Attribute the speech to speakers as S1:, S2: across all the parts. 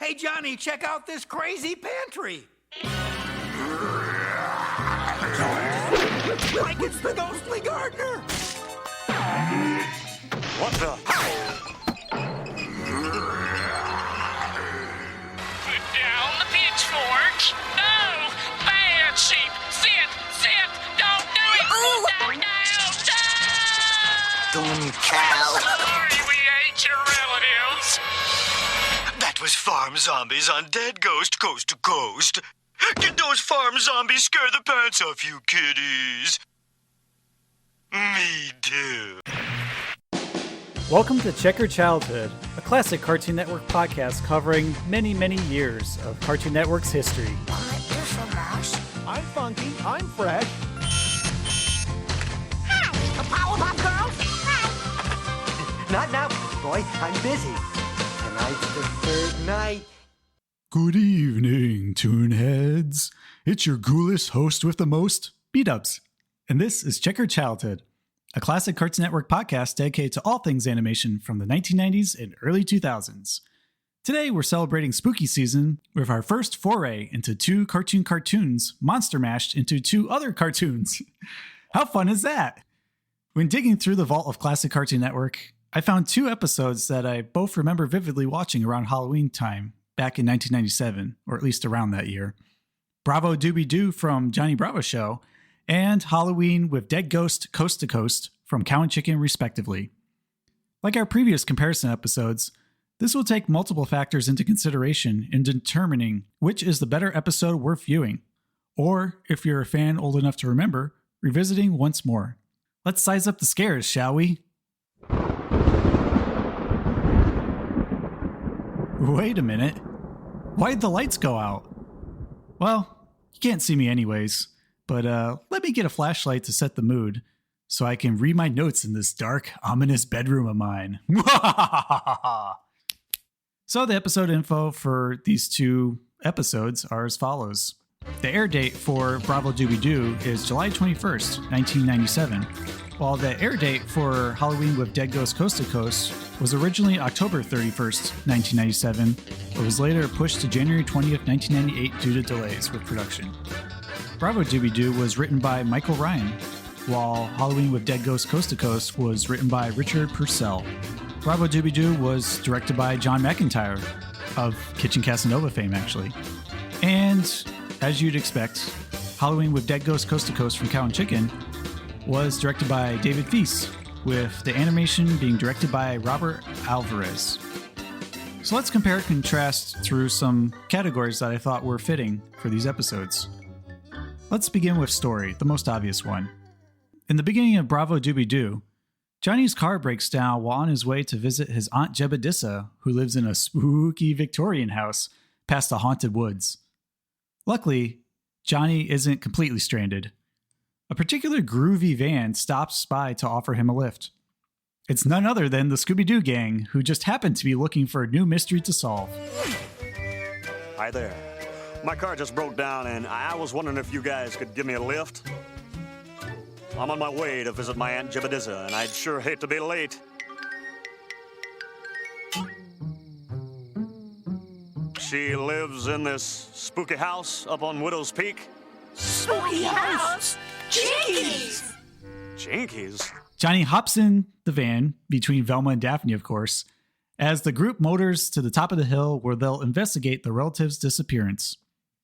S1: Hey, Johnny, check out this crazy pantry. Like it's the ghostly gardener.
S2: What the?
S3: Put down the pitchfork. No! Bad sheep! Sit! Don't do it! No!
S4: Stormy cow.
S3: Sorry we ate your relatives.
S2: That was farm zombies on Dead Ghost Coast to Coast. Did those farm zombies scare the pants off you kiddies? Me too.
S5: Welcome to Checker Childhood, a classic Cartoon Network podcast covering many, many years of Cartoon Network's history.
S6: I'm funky. I'm fresh.
S4: Hi, the Powerpuff Girls. Hi.
S6: Not now, boy. I'm busy. Tonight's the third night.
S5: Good evening, ToonHeads. It's your ghoulish host with the most, BDubs. And this is Checker Childhood, a classic Cartoon Network podcast dedicated to all things animation from the 1990s and early 2000s. Today, we're celebrating spooky season with our first foray into two cartoons monster mashed into two other cartoons. How fun is that? When digging through the vault of classic Cartoon Network, I found two episodes that I both remember vividly watching around Halloween time back in 1997, or at least around that year. Bravo Dooby-Doo from Johnny Bravo Show, and Halloween with Dead Ghost Coast to Coast from Cow and Chicken, respectively. Like our previous comparison episodes, this will take multiple factors into consideration in determining which is the better episode worth viewing, or, if you're a fan old enough to remember, revisiting once more. Let's size up the scares, shall we? Wait a minute. Why'd the lights go out? Well, you can't see me anyways, but let me get a flashlight to set the mood so I can read my notes in this dark, ominous bedroom of mine. So the episode info for these two episodes are as follows. The air date for Bravo Dooby-Doo is July 21st, 1997, while the air date for Halloween with Dead Ghost Coast to Coast was originally October 31st, 1997, but was later pushed to January 20th, 1998 due to delays with production. Bravo Dooby-Doo was written by Michael Ryan, while Halloween with Dead Ghost Coast to Coast was written by Richard Purcell. Bravo Dooby-Doo was directed by John McIntyre, of Kitchen Casanova fame actually. And, as you'd expect, Halloween with Dead Ghost Coast to Coast from Cow and Chicken was directed by David Feast, with the animation being directed by Robert Alvarez. So let's compare and contrast through some categories that I thought were fitting for these episodes. Let's begin with story, the most obvious one. In the beginning of Bravo Dooby-Doo, Johnny's car breaks down while on his way to visit his Aunt Jebediah, who lives in a spooky Victorian house past the haunted woods. Luckily, Johnny isn't completely stranded. A particular groovy van stops by to offer him a lift. It's none other than the Scooby-Doo gang, who just happen to be looking for a new mystery to solve.
S2: Hi there. My car just broke down and I was wondering if you guys could give me a lift. I'm on my way to visit my Aunt Jebediah and I'd sure hate to be late. She lives in this spooky house up on Widow's Peak.
S4: Spooky house. Jinkies.
S2: Jinkies?
S5: Johnny hops in the van, between Velma and Daphne, of course, as the group motors to the top of the hill where they'll investigate the relative's disappearance.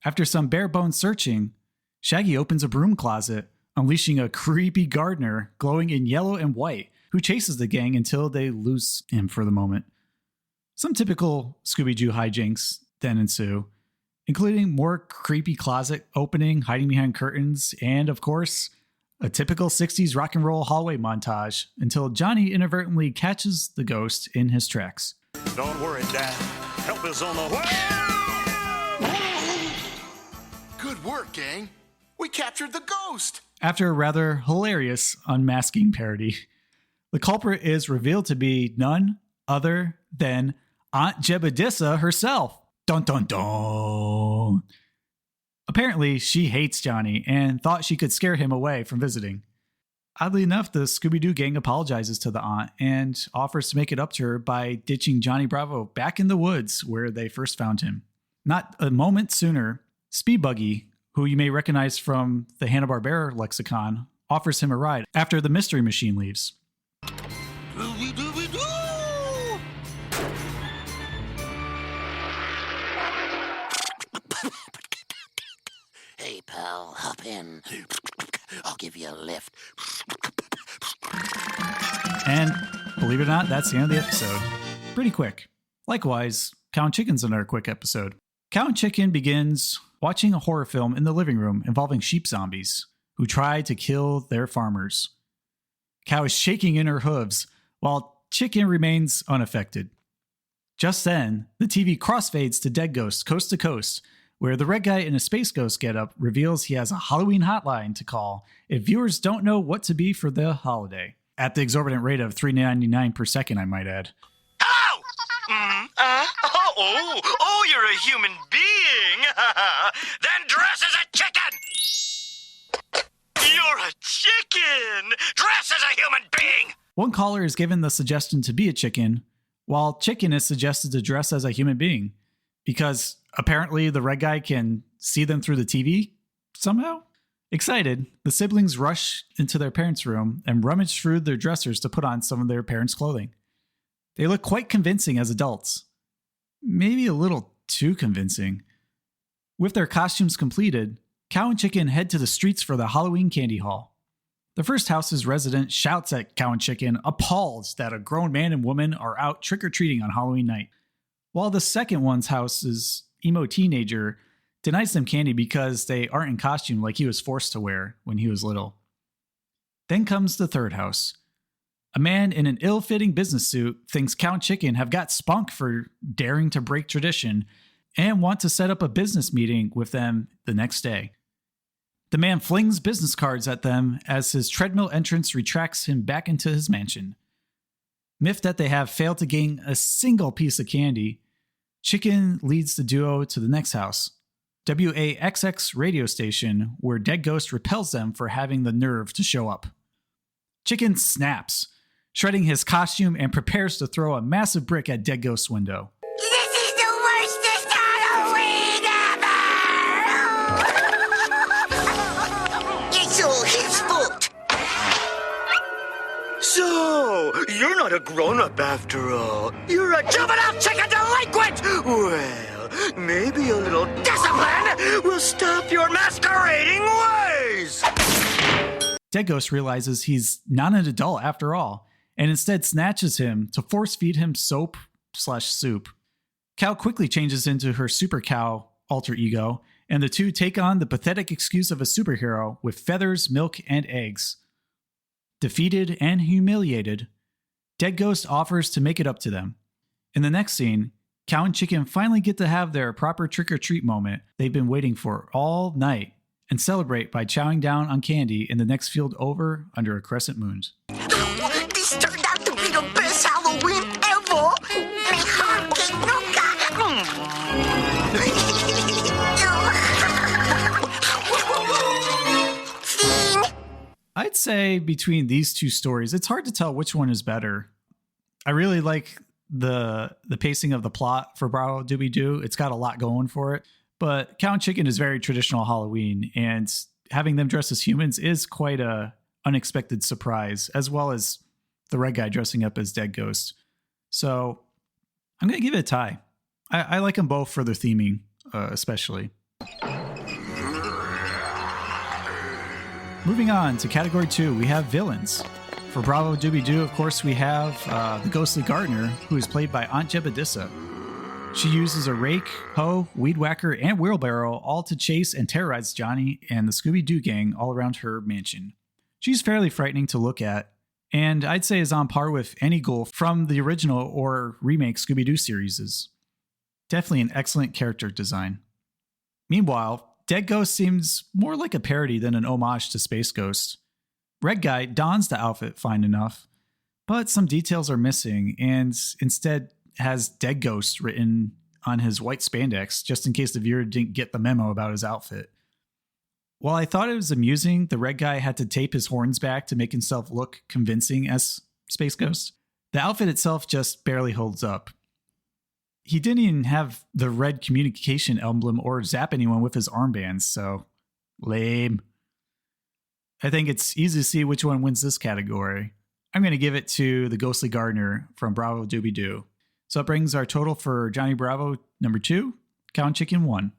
S5: After some bare-bones searching, Shaggy opens a broom closet, unleashing a creepy gardener glowing in yellow and white, who chases the gang until they lose him for the moment. Some typical Scooby-Doo hijinks then ensue, including more creepy closet opening, hiding behind curtains, and, of course, a typical 60s rock and roll hallway montage until Johnny inadvertently catches the ghost in his tracks.
S2: Don't worry, Dad. Help is on the way.
S7: Good work, gang. We captured the ghost.
S5: After a rather hilarious unmasking parody, the culprit is revealed to be none other than Aunt Jebediah herself. Dun dun dun. Apparently, she hates Johnny and thought she could scare him away from visiting. Oddly enough, the Scooby-Doo gang apologizes to the aunt and offers to make it up to her by ditching Johnny Bravo back in the woods where they first found him. Not a moment sooner, Speed Buggy, who you may recognize from the Hanna-Barbera lexicon, offers him a ride after the Mystery Machine leaves.
S1: Dooby-Doo!
S4: Hey, pal, hop in. I'll give you a lift.
S5: And believe it or not, that's the end of the episode. Pretty quick. Likewise, Cow and Chicken's another quick episode. Cow and Chicken begins watching a horror film in the living room involving sheep zombies who try to kill their farmers. Cow is shaking in her hooves while Chicken remains unaffected. Just then, the TV crossfades to Dead Ghost Coast to Coast, where the red guy in a Space Ghost getup reveals he has a Halloween hotline to call if viewers don't know what to be for the holiday. At the exorbitant rate of $3.99 per second, I might add.
S8: Hello! Oh, you're a human being. Then dress as a chicken. You're a chicken. Dress as a human being.
S5: One caller is given the suggestion to be a chicken, while Chicken is suggested to dress as a human being, because apparently the red guy can see them through the TV somehow. Excited, the siblings rush into their parents' room and rummage through their dressers to put on some of their parents' clothing. They look quite convincing as adults. Maybe a little too convincing. With their costumes completed, Cow and Chicken head to the streets for the Halloween candy haul. The first house's resident shouts at Cow and Chicken, appalled that a grown man and woman are out trick-or-treating on Halloween night, while the second one's house's emo teenager denies them candy because they aren't in costume like he was forced to wear when he was little. Then comes the third house. A man in an ill-fitting business suit thinks Cow and Chicken have got spunk for daring to break tradition and want to set up a business meeting with them the next day. The man flings business cards at them as his treadmill entrance retracts him back into his mansion. Miffed that they have failed to gain a single piece of candy, Chicken leads the duo to the next house, WAXX radio station, where Dead Ghost repels them for having the nerve to show up. Chicken snaps, shredding his costume and prepares to throw a massive brick at Dead Ghost's window.
S4: This is the worstest Halloween ever! It's all his fault.
S8: So, you're not a grown-up after all. You're a juvenile chicken delinquent! Well, maybe a little discipline will stop your masquerading ways!
S5: Dead Ghost realizes he's not an adult after all, and instead snatches him to force feed him soap/soup. Cow quickly changes into her Super Cow alter ego, and the two take on the pathetic excuse of a superhero with feathers, milk, and eggs. Defeated and humiliated, Dead Ghost offers to make it up to them. In the next scene, Cow and Chicken finally get to have their proper trick-or-treat moment they've been waiting for all night and celebrate by chowing down on candy in the next field over under a crescent moon.
S4: This turned out to be the best Halloween ever! Mejor que nunca! Fin.
S5: I'd say between these two stories, it's hard to tell which one is better. I really like the pacing of the plot for Bravo Dooby-Doo. It's got a lot going for it. But Cow and Chicken is very traditional Halloween, and having them dress as humans is quite a unexpected surprise, as well as the red guy dressing up as Dead Ghost. So I'm going to give it a tie. I like them both for their theming, especially. Moving on to category 2, we have villains. For Bravo Dooby-Doo, of course, we have the ghostly gardener, who is played by Aunt Jebediah. She uses a rake, hoe, weed whacker, and wheelbarrow all to chase and terrorize Johnny and the Scooby-Doo gang all around her mansion. She's fairly frightening to look at, and I'd say is on par with any ghoul from the original or remake Scooby-Doo series. Definitely an excellent character design. Meanwhile, Dead Ghost seems more like a parody than an homage to Space Ghost. Red Guy dons the outfit fine enough, but some details are missing and instead has Dead Ghost written on his white spandex just in case the viewer didn't get the memo about his outfit. While I thought it was amusing, the red guy had to tape his horns back to make himself look convincing as Space Ghost. The outfit itself just barely holds up. He didn't even have the red communication emblem or zap anyone with his armbands, so lame. I think it's easy to see which one wins this category. I'm going to give it to the Ghostly Gardener from Bravo Dooby-Doo. So it brings our total for Johnny Bravo number 2, Cow and Chicken 1.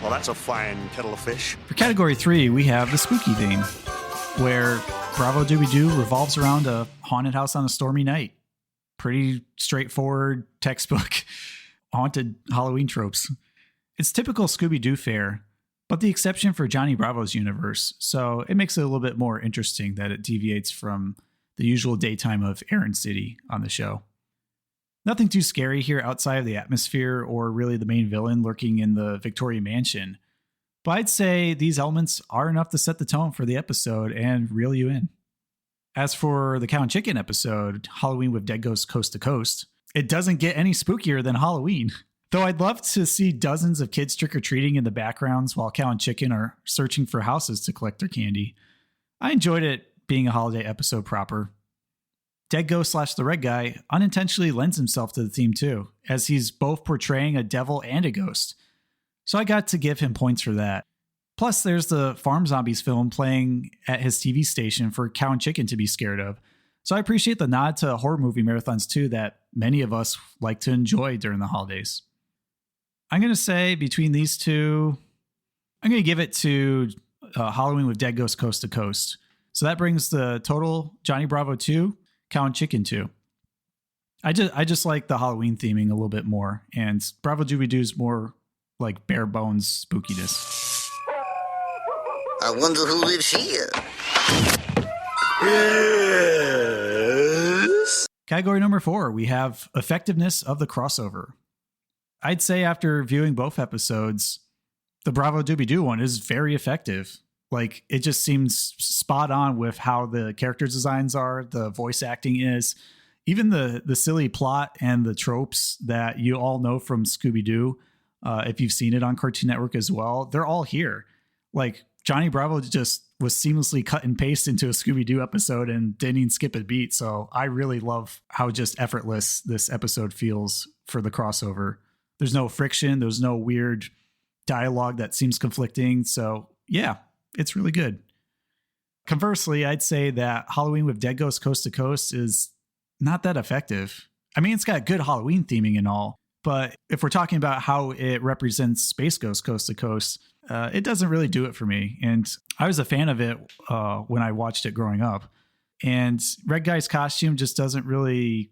S2: Well, that's a fine kettle of fish.
S5: For category 3, we have the spooky theme, where Bravo Dooby-Doo revolves around a haunted house on a stormy night. Pretty straightforward, textbook, haunted Halloween tropes. It's typical Scooby-Doo fare, but the exception for Johnny Bravo's universe, so it makes it a little bit more interesting that it deviates from the usual daytime of Aaron City on the show. Nothing too scary here outside of the atmosphere or really the main villain lurking in the Victoria Mansion. But I'd say these elements are enough to set the tone for the episode and reel you in. As for the Cow and Chicken episode, Halloween with Dead Ghosts Coast to Coast, it doesn't get any spookier than Halloween. Though I'd love to see dozens of kids trick-or-treating in the backgrounds while Cow and Chicken are searching for houses to collect their candy. I enjoyed it being a holiday episode proper. Dead Ghost / the Red Guy unintentionally lends himself to the theme too, as he's both portraying a devil and a ghost. So I got to give him points for that. Plus, there's the Farm Zombies film playing at his TV station for Cow and Chicken to be scared of. So I appreciate the nod to horror movie marathons too that many of us like to enjoy during the holidays. I'm going to say between these two, I'm going to give it to Halloween with Dead Ghost Coast to Coast. So that brings the total Johnny Bravo 2, Cow and Chicken 2. I just like the Halloween theming a little bit more, and Bravo Dooby-Doo's more like bare bones spookiness.
S1: I wonder who lives here.
S8: Yes.
S5: Category number 4, we have effectiveness of the crossover. I'd say after viewing both episodes, the Bravo Dooby-Doo one is very effective. Like, it just seems spot on with how the character designs are, the voice acting is, even the silly plot and the tropes that you all know from Scooby-Doo. If you've seen it on Cartoon Network as well, they're all here. Like, Johnny Bravo just was seamlessly cut and paste into a Scooby-Doo episode and didn't even skip a beat. So I really love how just effortless this episode feels for the crossover. There's no friction. There's no weird dialogue that seems conflicting. So yeah, it's really good. Conversely, I'd say that Halloween with Dead Ghosts Coast to Coast is not that effective. I mean, it's got good Halloween theming and all, but if we're talking about how it represents Space Ghost Coast to Coast, it doesn't really do it for me. And I was a fan of it when I watched it growing up. And Red Guy's costume just doesn't really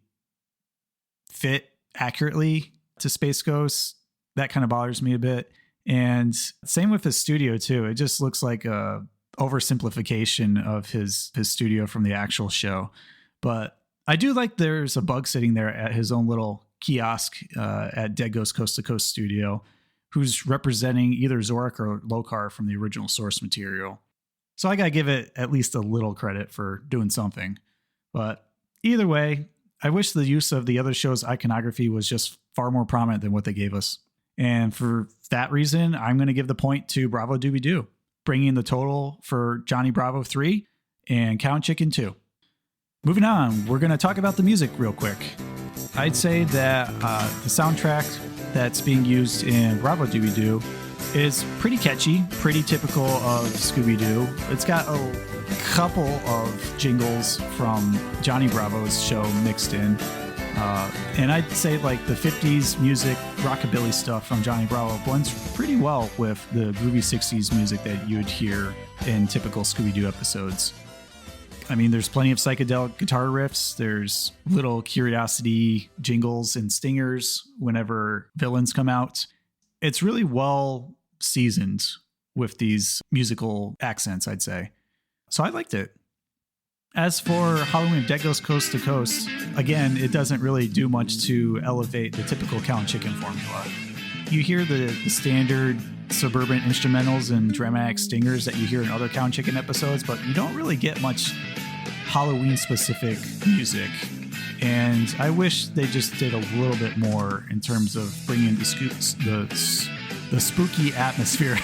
S5: fit accurately to Space Ghost. That kind of bothers me a bit. And same with his studio too. It just looks like a oversimplification of his studio from the actual show. But I do like there's a bug sitting there at his own little kiosk at Dead Ghost Coast to Coast studio, who's representing either Zorak or Lokar from the original source material. So I got to give it at least a little credit for doing something. But either way, I wish the use of the other show's iconography was just far more prominent than what they gave us. And for that reason, I'm going to give the point to Bravo Dooby-Doo, bringing the total for Johnny Bravo 3 and Cow and Chicken 2. Moving on, we're going to talk about the music real quick. I'd say that the soundtrack that's being used in Bravo Dooby-Doo is pretty catchy, pretty typical of Scooby-Doo. It's got a couple of jingles from Johnny Bravo's show mixed in. And I'd say like the 50s music, rockabilly stuff from Johnny Bravo blends pretty well with the groovy 60s music that you'd hear in typical Scooby-Doo episodes. I mean, there's plenty of psychedelic guitar riffs. There's little curiosity jingles and stingers whenever villains come out. It's really well seasoned with these musical accents, I'd say. So I liked it. As for Halloween Dead Ghosts Coast to Coast, again, it doesn't really do much to elevate the typical Cow and Chicken formula. You hear the standard suburban instrumentals and dramatic stingers that you hear in other Cow and Chicken episodes, but you don't really get much Halloween specific music. And I wish they just did a little bit more in terms of bringing the spooky atmosphere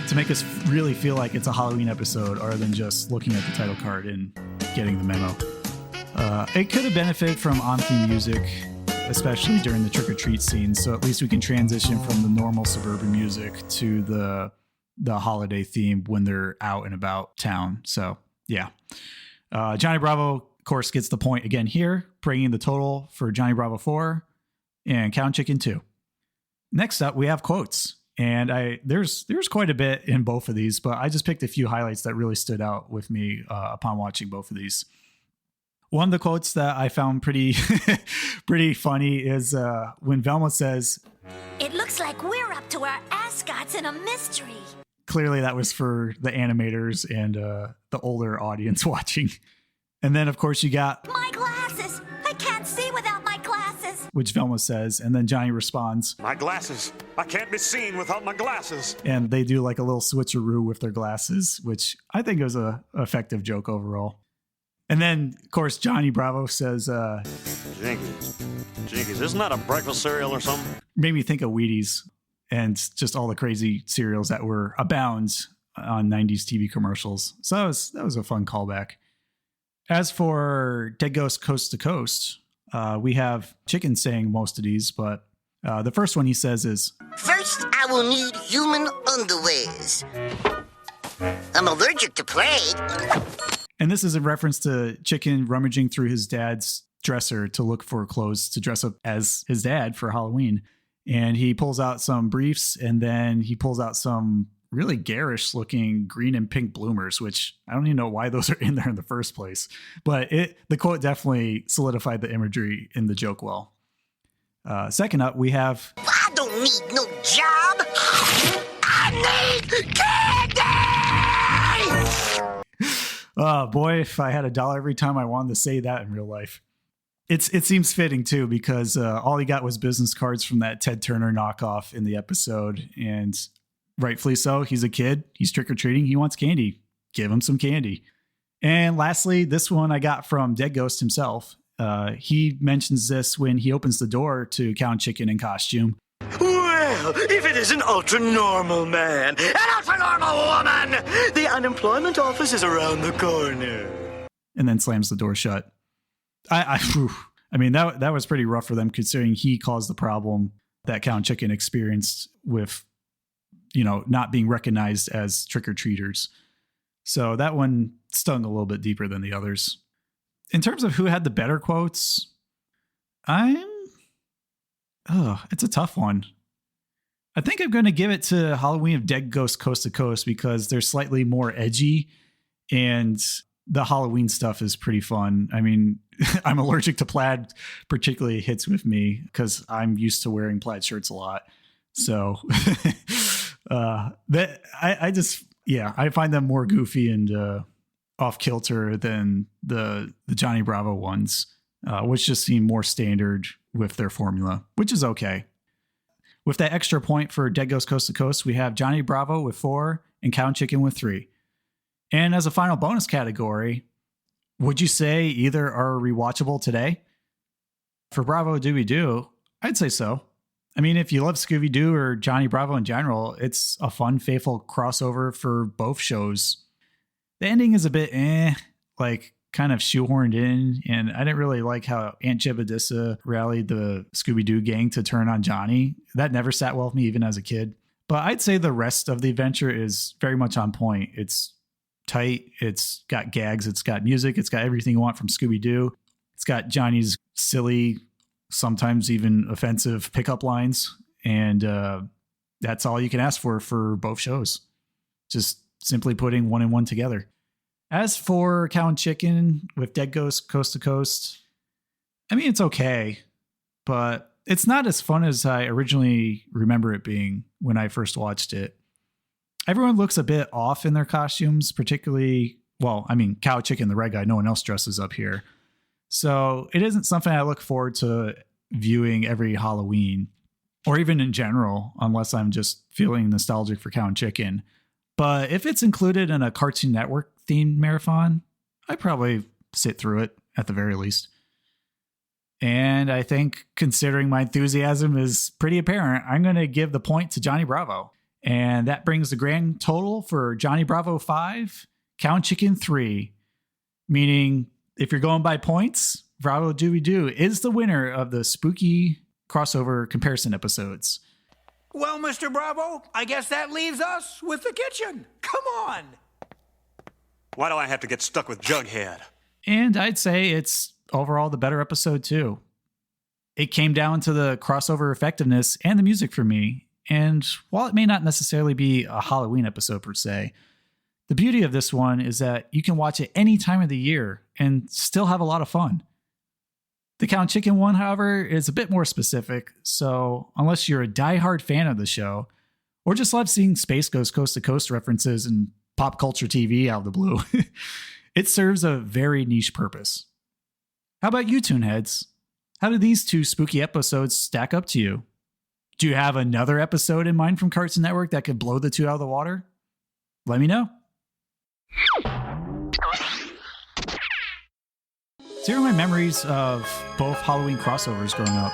S5: to make us really feel like it's a Halloween episode other than just looking at the title card and getting the memo. It could have benefited from on-theme music, especially during the trick-or-treat scene, so at least we can transition from the normal suburban music to the holiday theme when they're out and about town. So, yeah. Johnny Bravo, of course, gets the point again here, bringing the total for Johnny Bravo 4 and Count Chicken 2. Next up, we have quotes. And there's quite a bit in both of these, but I just picked a few highlights that really stood out with me upon watching both of these. One of the quotes that I found pretty pretty funny is when Velma says,
S9: "It looks like we're up to our ascots in a mystery."
S5: Clearly that was for the animators and the older audience watching. And then, of course, you got,
S9: "My glasses! I can't see without my glasses!"
S5: which Velma says, and then Johnny responds,
S2: "My glasses! I can't be seen without my glasses!"
S5: And they do like a little switcheroo with their glasses, which I think was a effective joke overall. And then, of course, Johnny Bravo says,
S2: Jinkies, isn't that a breakfast cereal or something?
S5: Made me think of Wheaties and just all the crazy cereals that were abound on 90s TV commercials. So that was a fun callback. As for Dead Ghost Coast to Coast, we have Chicken saying most of these, but the first one he says is,
S1: "First, I will need human underwears. I'm allergic to plague."
S5: And this is in reference to Chicken rummaging through his dad's dresser to look for clothes to dress up as his dad for Halloween. And he pulls out some briefs, and then he pulls out some really garish looking green and pink bloomers, which I don't even know why those are in there in the first place. But the quote definitely solidified the imagery in the joke well. Second up, we have,
S1: "I don't need no job. I need candy!"
S5: Oh boy, if I had $1 every time I wanted to say that in real life. It seems fitting too, because all he got was business cards from that Ted Turner knockoff in the episode, and rightfully so. He's a kid. He's trick-or-treating. He wants candy. Give him some candy. And lastly, this one I got from Dead Ghost himself. He mentions this when he opens the door to Count Chicken in costume.
S8: Well, if it is an ultra-normal man, an ultra-normal woman, the unemployment office is around the corner.
S5: And then slams the door shut. I mean, that was pretty rough for them, considering he caused the problem that Count Chicken experienced with, not being recognized as trick-or-treaters. So that one stung a little bit deeper than the others. In terms of who had the better quotes, it's a tough one. I think I'm going to give it to Halloween of Dead Ghost Coast to Coast because they're slightly more edgy and the Halloween stuff is pretty fun. I mean, I'm allergic to plaid, particularly hits with me because I'm used to wearing plaid shirts a lot. So I find them more goofy and off kilter than the Johnny Bravo ones, which just seem more standard with their formula, which is okay. With that extra point for Dead Ghost Coast to Coast, we have Johnny Bravo with 4 and Count Chicken with 3. And as a final bonus category, would you say either are rewatchable today? For Bravo Dooby-Doo, I'd say so. I mean, if you love Scooby-Doo or Johnny Bravo in general, it's a fun, faithful crossover for both shows. The ending is a bit kind of shoehorned in, and I didn't really like how Aunt Jebediah rallied the Scooby-Doo gang to turn on Johnny. That never sat well with me, even as a kid. But I'd say the rest of the adventure is very much on point. It's tight, it's got gags, it's got music, it's got everything you want from Scooby-Doo. It's got Johnny's silly, sometimes even offensive pickup lines, and that's all you can ask for both shows. Just simply putting one and one together. As for Count Chicken with Dead Ghost Coast to Coast, I mean, it's okay, but it's not as fun as I originally remember it being when I first watched it. Everyone looks a bit off in their costumes, particularly, Cow Chicken, the red guy, no one else dresses up here. So it isn't something I look forward to viewing every Halloween, or even in general, unless I'm just feeling nostalgic for Count Chicken. But if it's included in a Cartoon Network themed marathon, I'd probably sit through it at the very least. And I think, considering my enthusiasm is pretty apparent, I'm going to give the point to Johnny Bravo. And that brings the grand total for Johnny Bravo 5, Cow and Chicken 3. Meaning, if you're going by points, Bravo Dooby-Doo is the winner of the spooky crossover comparison episodes.
S10: Well, Mr. Bravo, I guess that leaves us with the kitchen. Come on.
S2: Why do I have to get stuck with Jughead?
S5: And I'd say it's overall the better episode too. It came down to the crossover effectiveness and the music for me. And while it may not necessarily be a Halloween episode per se, the beauty of this one is that you can watch it any time of the year and still have a lot of fun. The Cow and Chicken one, however, is a bit more specific. So unless you're a diehard fan of the show, or just love seeing Space Ghost Coast to Coast references and pop culture TV out of the blue, it serves a very niche purpose. How about you, ToonHeads? How do these two spooky episodes stack up to you? Do you have another episode in mind from Cartoon Network that could blow the two out of the water? Let me know. So here are my memories of both Halloween crossovers growing up.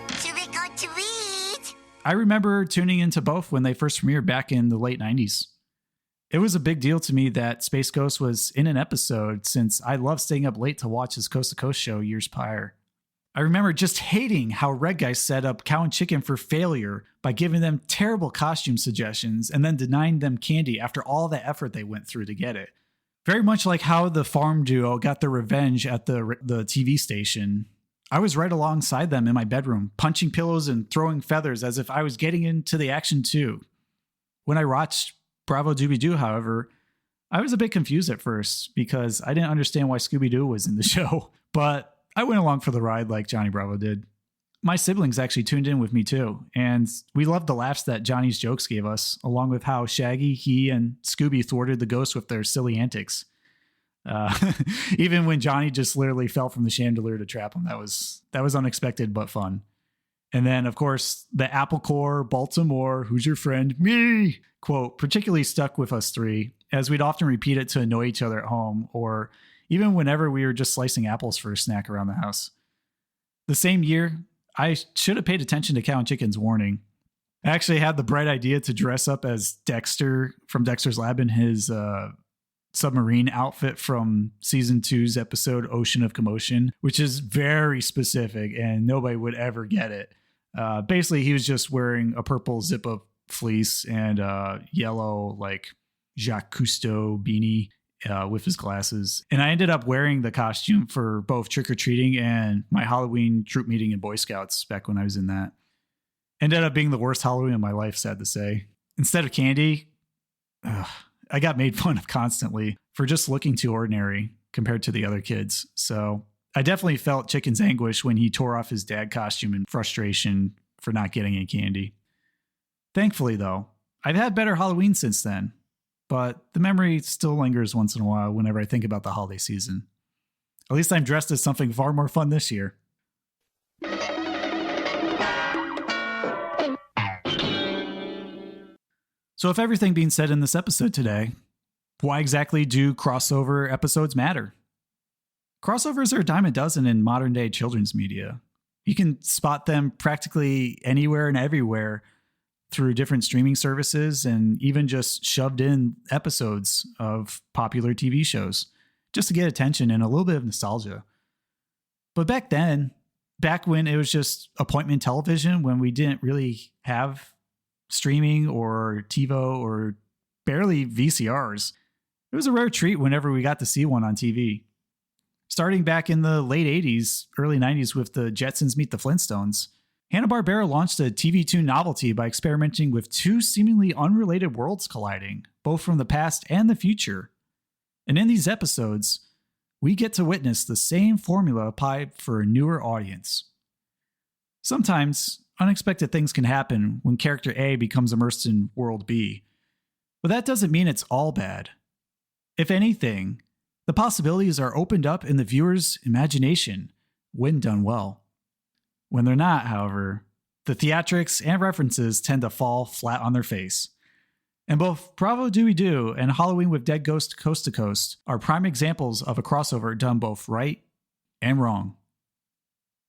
S9: Trick or treat!
S5: I remember tuning into both when they first premiered back in the late 90s. It was a big deal to me that Space Ghost was in an episode since I loved staying up late to watch his Coast to Coast show years prior. I remember just hating how Red Guy set up Cow and Chicken for failure by giving them terrible costume suggestions and then denying them candy after all the effort they went through to get it. Very much like how the farm duo got their revenge at the TV station. I was right alongside them in my bedroom, punching pillows and throwing feathers as if I was getting into the action too. When I watched Bravo Dooby-Doo, however, I was a bit confused at first because I didn't understand why Scooby-Doo was in the show, but I went along for the ride like Johnny Bravo did. My siblings actually tuned in with me too, and we loved the laughs that Johnny's jokes gave us, along with how Shaggy, he, and Scooby thwarted the ghost with their silly antics. Even when Johnny just literally fell from the chandelier to trap him, that was unexpected but fun. And then, of course, the Apple Core, Baltimore, who's your friend? Me! Quote particularly stuck with us three, as we'd often repeat it to annoy each other at home, or even whenever we were just slicing apples for a snack around the house. The same year, I should have paid attention to Cow and Chicken's warning. I actually had the bright idea to dress up as Dexter from Dexter's Lab in his submarine outfit from season 2's episode Ocean of Commotion, which is very specific and nobody would ever get it. Basically, he was just wearing a purple zip-up fleece and a yellow like Jacques Cousteau beanie with his glasses. And I ended up wearing the costume for both trick-or-treating and my Halloween troop meeting in Boy Scouts back when I was in that. Ended up being the worst Halloween of my life, sad to say. Instead of candy, I got made fun of constantly for just looking too ordinary compared to the other kids. So I definitely felt Chicken's anguish when he tore off his dad costume in frustration for not getting any candy. Thankfully, though, I've had better Halloween since then, but the memory still lingers once in a while whenever I think about the holiday season. At least I'm dressed as something far more fun this year. So if everything being said in this episode today, why exactly do crossover episodes matter? Crossovers are a dime a dozen in modern day children's media. You can spot them practically anywhere and everywhere through different streaming services and even just shoved in episodes of popular TV shows just to get attention and a little bit of nostalgia. But back then, back when it was just appointment television, when we didn't really have streaming or TiVo or barely VCRs, it was a rare treat whenever we got to see one on TV. Starting back in the late 80s, early 90s with the Jetsons Meet the Flintstones, Hanna-Barbera launched a TV Toon novelty by experimenting with two seemingly unrelated worlds colliding, both from the past and the future. And in these episodes, we get to witness the same formula applied for a newer audience. Sometimes, unexpected things can happen when character A becomes immersed in world B, but that doesn't mean it's all bad. If anything, the possibilities are opened up in the viewer's imagination when done well. When they're not, however, the theatrics and references tend to fall flat on their face. And both Bravo Dooby-Doo and Halloween with Dead Ghost Coast to Coast are prime examples of a crossover done both right and wrong.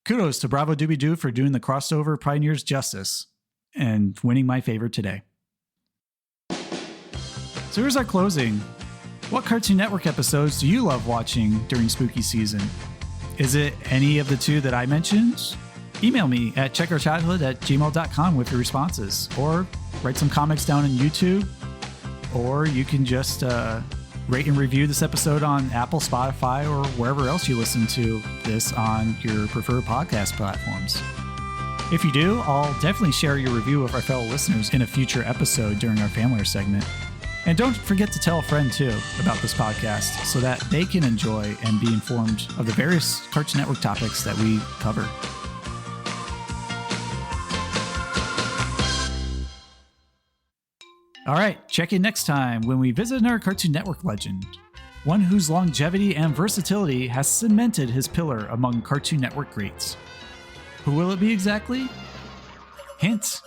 S5: Kudos to Bravo Dooby-Doo for doing the crossover pioneers justice and winning my favor today. So here's our closing. What Cartoon Network episodes do you love watching during spooky season? Is it any of the two that I mentioned? Email me at checkourchildhood@gmail.com with your responses, or write some comics down on YouTube, or you can just rate and review this episode on Apple, Spotify, or wherever else you listen to this on your preferred podcast platforms. If you do, I'll definitely share your review with our fellow listeners in a future episode during our Family segment. And don't forget to tell a friend, too, about this podcast so that they can enjoy and be informed of the various Cartoon Network topics that we cover. All right, check in next time when we visit another Cartoon Network legend, one whose longevity and versatility has cemented his pillar among Cartoon Network greats. Who will it be exactly? Hint,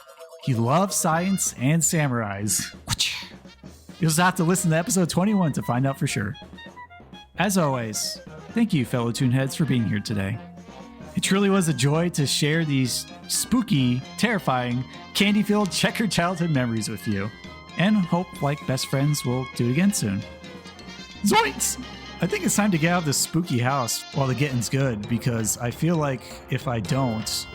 S5: he loves science and samurais. You'll just have to listen to episode 21 to find out for sure. As always, thank you, fellow ToonHeads, for being here today. It truly was a joy to share these spooky, terrifying, candy-filled checkered childhood memories with you. And hope, like best friends, we'll do it again soon. Zoinks! I think it's time to get out of this spooky house while the getting's good, because I feel like if I don't,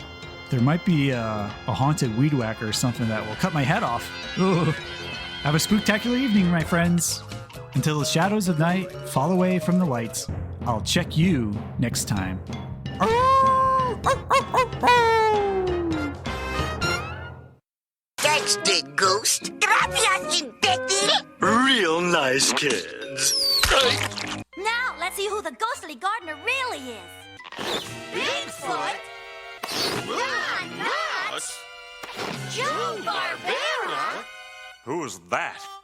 S5: there might be a haunted weed whacker or something that will cut my head off. Ugh. Have a spooktacular evening, my friends. Until the shadows of night fall away from the light, I'll check you next time.
S1: That's Dead Ghost.
S4: Gracias, imbécil.
S8: Real nice kids.
S9: Now, let's see who the ghostly gardener really is.
S4: Bigfoot? Not us. Joe Barbera?
S2: Who's that?